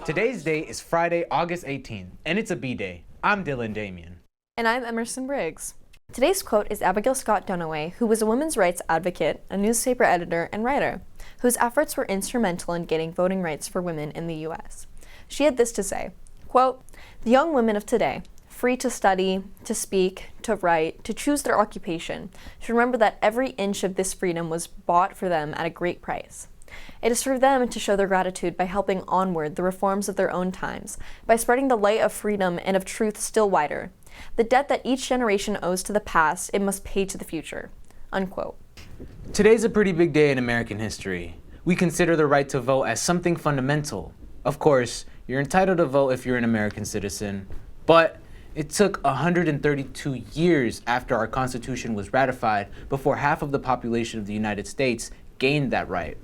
Today's date is Friday, August 18th, and it's a B-Day. I'm Damian. And I'm Emerson Briggs. Today's quote is Abigail Scott Duniway, who was a women's rights advocate, a newspaper editor, and writer, whose efforts were instrumental in gaining voting rights for women in the U.S. She had this to say, quote, "The young women of today, free to study, to speak, to write, to choose their occupation, should remember that every inch of this freedom was bought for them at a great price. It is for them to show their gratitude by helping onward the reforms of their own times, by spreading the light of freedom and of truth still wider. The debt that each generation owes to the past, it must pay to the future." Unquote. Today's a pretty big day in American history. We consider the right to vote as something fundamental. Of course, you're entitled to vote if you're an American citizen, but it took 132 years after our Constitution was ratified before half of the population of the United States gained that right.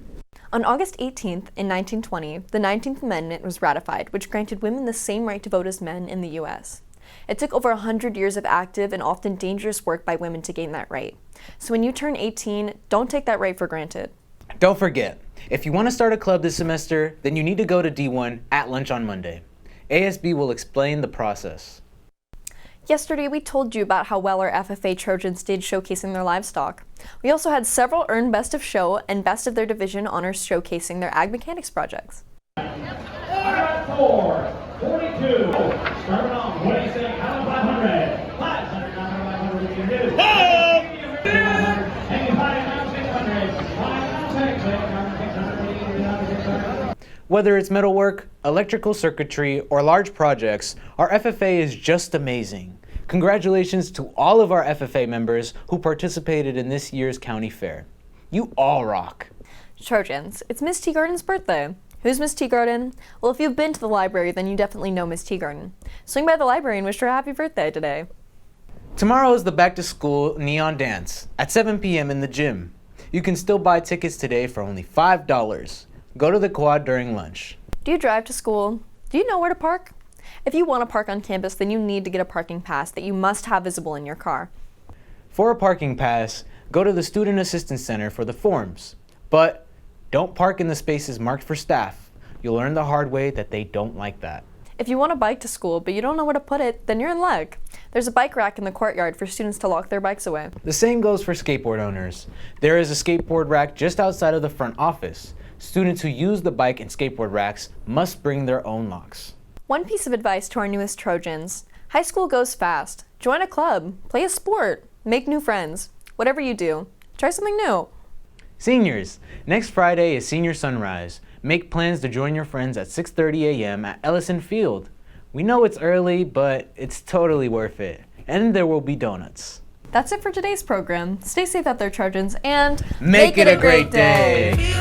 On August 18th, in 1920, the 19th Amendment was ratified, which granted women the same right to vote as men in the U.S. It took over 100 years of active and often dangerous work by women to gain that right. So when you turn 18, don't take that right for granted. Don't forget, if you want to start a club this semester, then you need to go to D1 at lunch on Monday. ASB will explain the process. Yesterday, we told you about how well our FFA Trojans did showcasing their livestock. We also had several earn Best of Show and Best of their Division honors showcasing their ag mechanics projects. I got 442. Starting off, what do you say? How 500? 500, 500, you can do. Whether it's metalwork, electrical circuitry, or large projects, our FFA is just amazing. Congratulations to all of our FFA members who participated in this year's county fair. You all rock. Trojans, it's Miss Teagarden's birthday. Who's Miss Teagarden? Well, if you've been to the library, then you definitely know Miss Teagarden. Swing by the library and wish her a happy birthday today. Tomorrow is the back to school neon dance at 7 p.m. in the gym. You can still buy tickets today for only $5. Go to the quad during lunch. Do you drive to school? Do you know where to park? If you want to park on campus, then you need to get a parking pass that you must have visible in your car. For a parking pass, go to the Student Assistance Center for the forms. But don't park in the spaces marked for staff. You'll learn the hard way that they don't like that. If you want a bike to school, but you don't know where to put it, then you're in luck. There's a bike rack in the courtyard for students to lock their bikes away. The same goes for skateboard owners. There is a skateboard rack just outside of the front office. Students who use the bike and skateboard racks must bring their own locks. One piece of advice to our newest Trojans: high school goes fast. Join a club, play a sport, make new friends. Whatever you do, try something new. Seniors, next Friday is Senior Sunrise. Make plans to join your friends at 6:30 a.m. at Ellison Field. We know it's early, but it's totally worth it. And there will be donuts. That's it for today's program. Stay safe out there, Trojans, and make it a great day.